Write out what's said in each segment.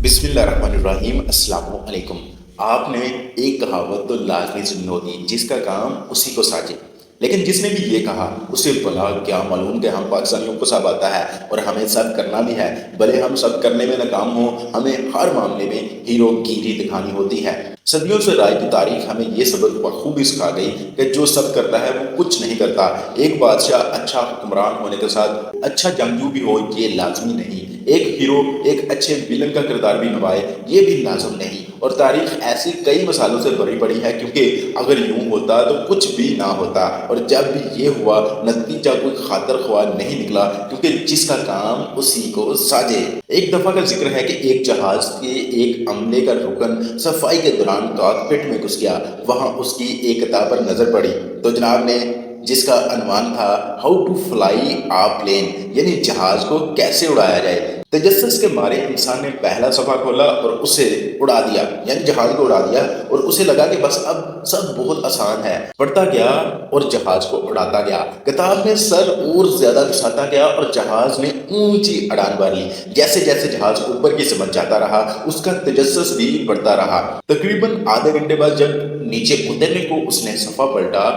बिस्मिल्लाहिर्रहमानिर्रहीम। अस्सलामु अलैकुम। आपने एक कहावत तो लाजमी सुनी होगी, जिसका काम उसी को साझे। लेकिन जिसने भी ये कहा उसे भला क्या मालूम कि हम पाकिस्तानियों को सब आता है और हमें सब करना भी है। भले हम सब करने में नाकाम हों, हमें हर मामले में हीरोगिरी दिखानी होती है। सदियों से राय की तारीख हमें ये सबक बखूबी सिखा गई कि जो सब करता है वो कुछ नहीं करता। एक बादशाह अच्छा हुक्मरान होने के साथ अच्छा जंगजू भी हो ये लाजमी नहीं। एक हीरो एक अच्छे विलन का किरदार भी निभाए ये भी लाजम नहीं। और तारीख ऐसी कई मिसालों से भरी पड़ी है, क्योंकि अगर यूं होता तो कुछ भी ना होता। और जब भी ये हुआ नतीजा कोई खातर ख्वाह नहीं निकला, क्योंकि जिसका काम उसी को साजे। एक दफा का जिक्र है कि एक जहाज के एक अमले का रुकन सफाई के दौरान कॉकपिट में घुस गया। वहां उसकी एक किताब पर नजर पड़ी तो जनाब ने, जिसका अनुमान था how to fly a plane, यानी जहाज को कैसे उड़ाया जाए। तजस्सुस के मारे इंसान ने पहला सफा खोला और उसे उड़ा दिया, यानी जहाज को उड़ा दिया। और उसे लगा कि बस अब सब बहुत आसान है। पढ़ता गया और जहाज को उड़ाता गया। किताब में सर और ज्यादा घुसाता गया और जहाज ने ऊंची उड़ान भर ली। जैसे जैसे जहाज ऊपर की समझ जाता रहा, उसका तजस्सुस भी बढ़ता रहा। तकरीबन आधे घंटे बाद जब नीचे उतरने को उसने सफा पलटा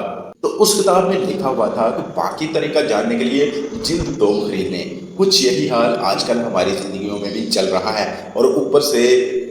तो उस किताब में लिखा हुआ था कि बाकी तरीका जानने के लिए जिल्द 2 खरीद लें। कुछ यही हाल आजकल हमारी जिंदगियों में भी चल रहा है। और ऊपर से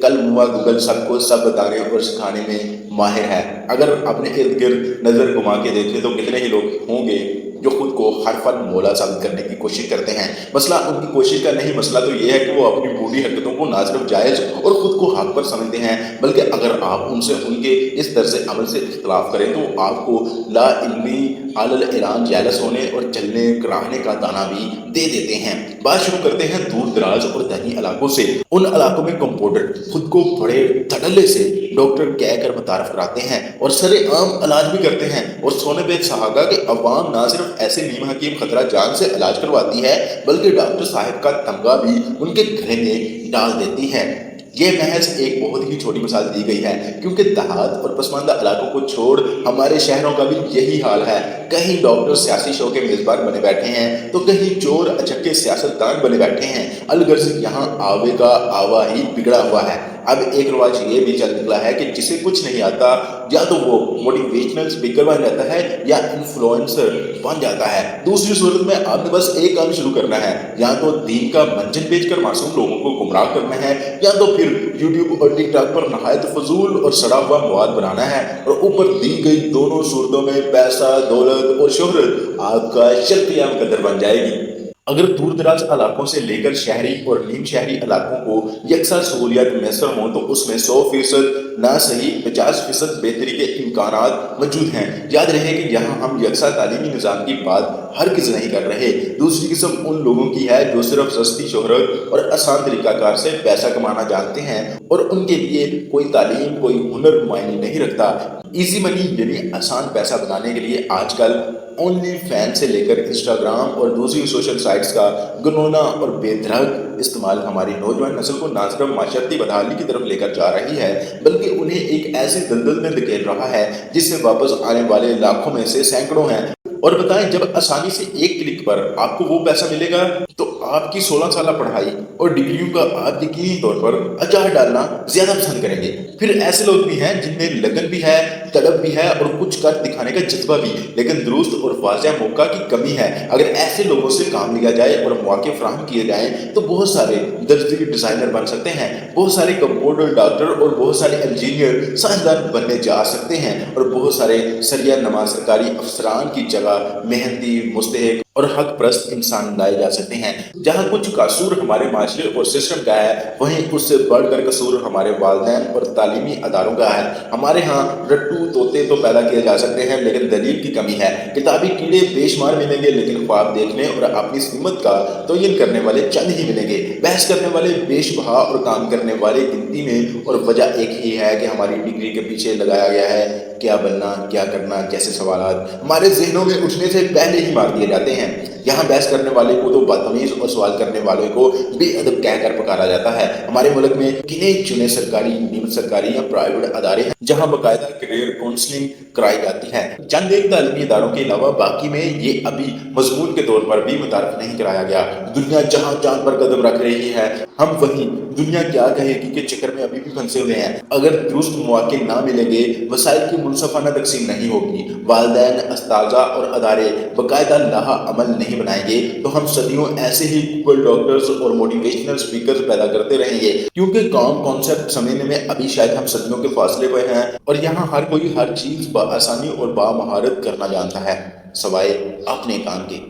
कल मुआ गूगल सबको सब बताने और सिखाने में माहिर है। अगर अपने इर्द गिर्द नजर घुमा के देखें तो कितने ही लोग होंगे जो खुद को हर फन मौला साबित करने की कोशिश करते हैं। मसला उनकी कोशिश का नहीं, मसला तो ये है कि वो अपनी बूढ़ी हरकतों को ना सिर्फ जायज़ और खुद को हक पर समझते हैं, बल्कि अगर आप उनसे उनके इस तरह से अमल से इख्तलाफ करें तो आपको ला इल्मी अलल ईरान जैलस होने और चलने कराहने का ताना भी दे देते हैं। बात शुरू करते हैं दूर दराज और दही इलाकों से। उन इलाकों में कंपाउंडर खुद को बड़े धड़ल्ले से डॉक्टर कहकर मुतारफ कराते हैं और सरेआम इलाज भी करते हैं। और सोने पे सहागा कि अवाम ना सिर्फ ऐसे नीम हकीम खतरा जान से इलाज करवाती है, बल्कि डॉक्टर साहब का तमगा भी उनके गले में डाल देती है। ये महज एक बहुत ही छोटी मिसाल दी गई है, क्योंकि देहात और पसमानदा इलाकों को छोड़ हमारे शहरों का भी यही हाल है। कहीं डॉक्टर सियासी शो के मेजबान बने बैठे हैं तो कहीं चोर अचक्के सियासतदान बने बैठे हैं। अलगर्ज यहाँ आवे का आवा ही बिगड़ा हुआ है। अब एक रिवाज ये भी चल निकला है कि जिसे कुछ नहीं आता या तो वो मोटिवेशनल स्पीकर बन जाता है या इन्फ्लुएंसर बन जाता है। दूसरी सूरत में आपने बस एक काम शुरू करना है, या तो दीन का मंजन बेचकर मासूम लोगों को गुमराह करना है, या तो फिर यूट्यूब और टिकटॉक पर नहायत फजूल और सड़ा हुआ मवाद बनाना है। और ऊपर दी गई दोनों सूरतों में पैसा, दौलत और शोहरत आपका शर्तियां मुकद्दर बन जाएगी। अगर दूर दराज इलाकों से लेकर शहरी और नीम शहरी इलाकों को यकसा सहूलियात मैसर हों तो उसमें 100% ना सही 50% बेहतरी के इम्कानात मौजूद हैं। याद रहे कि यहाँ हम यकसा तालीमी निज़ाम की बात हर किसी नहीं कर रहे। दूसरी किस्म उन लोगों की है जो सिर्फ सस्ती शोहरत और आसान तरीकाकार से पैसा कमाना जानते हैं और उनके लिए कोई तालीम कोई हुनर मायने नहीं रखता। इजी मनी यानी आसान पैसा बनाने के लिए आजकल ओनली फैन से लेकर इंस्टाग्राम और दूसरी सोशल साइट्स का गनौना और बेधड़क इस्तेमाल हमारी नौजवान नस्ल को ना सिर्फ माशरती बदहाली की तरफ लेकर जा रही है, बल्कि उन्हें एक ऐसे दलदल में धकेल रहा है जिससे वापस आने वाले लाखों में से सैकड़ों हैं। और बताएं, जब आसानी से एक क्लिक पर आपको वो पैसा मिलेगा तो आपकी 16 साल पढ़ाई और डिग्रियों का आप यकीनी तौर पर अचार डालना ज्यादा पसंद करेंगे। फिर ऐसे लोग भी हैं जिनमें लगन भी है, तड़प भी है और कुछ कर दिखाने का जज्बा भी, लेकिन दुरुस्त और वाज़ेह मौका की कमी है। अगर ऐसे लोगों से काम लिया जाए और मौके फराहम किए जाएं तो बहुत सारे दर्जी डिजाइनर बन सकते हैं, बहुत सारे कंप्यूटर डॉक्टर और बहुत सारे इंजीनियर साइंसदान बनने जा सकते हैं, और बहुत सारे सरिया नमाज सरकारी अफसरान की जगह मेहंदी मुस्तहिक और हक प्रस्त इंसान लाए जा सकते हैं। जहाँ कुछ कसूर हमारे माशरे और सिस्टम का है, वहीं उससे बढ़कर कसूर हमारे वालिदैन और तालीमी अदारों का है। हमारे यहाँ रट्टू तोते तो पैदा किए जा सकते हैं, लेकिन दलील की कमी है। किताबी कीड़े बेशुमार मिलेंगे, लेकिन ख्वाब देखने और अपनी सीमत का तयन करने वाले चंद ही मिलेंगे। बहस करने वाले बेशबहा और काम करने वाले गिनती में, और वजह एक ही है कि हमारी डिग्री के पीछे लगाया गया है क्या बनना क्या करना जैसे सवाल हमारे जहनों में उठने से पहले ही मार दिए जाते हैं। यहाँ बहस करने वाले को तो बदतमीज और सवाल करने वाले को बे अदब कह कर पुकारा जाता है। हमारे मुल्क में गिने चुने सरकारी, निजी सरकारी या प्राइवेट अदारे हैं जहाँ बाकायदा करियर काउंसलिंग कराई जाती है। चंद एक तालीमी इदारों के अलावा बाकी में ये अभी मजमून के तौर पर भी मुतारफ नहीं कराया गया। दुनिया जहाँ चांद पर कदम रख रही है, हम वहीं दुनिया क्या कहेगी के चक्कर में अभी भी फंसे हुए हैं। अगर दुरुस्त मौके ना मिलेंगे, वसाइल की मुनसफाना तकसीम नहीं होगी, वालिदैन, अस्ताजा और अदारे बाकायदा लाहा अमल नहीं बनाएंगे, तो हम सदियों ऐसे ही गूगल डॉक्टर्स और मोटिवेशनल स्पीकर्स पैदा करते रहेंगे, क्योंकि काम कॉन्सेप्ट समझने में अभी शायद हम सदियों के फासले पर हैं और यहाँ हर कोई हर चीज़ बआसानी और बामहारत करना जानता है, सवाए अपने काम के।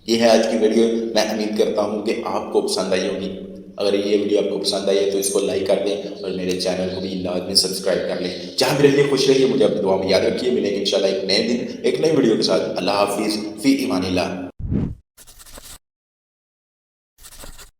ये है आज की वीडियो। मैं उम्मीद करता हूँ कि आपको पसंद आई होगी। अगर ये वीडियो आपको पसंद आई है तो इसको लाइक कर दें और मेरे चैनल को भी लाजमी सब्सक्राइब कर लें। जहाँ भी रहिए खुश रहिए, मुझे अपनी दुआ में याद रखिए। मिलेंगे इंशाल्लाह एक नए दिन एक नई वीडियो के साथ। अल्लाह हाफिज़, फ़ी इमानिल्लाह।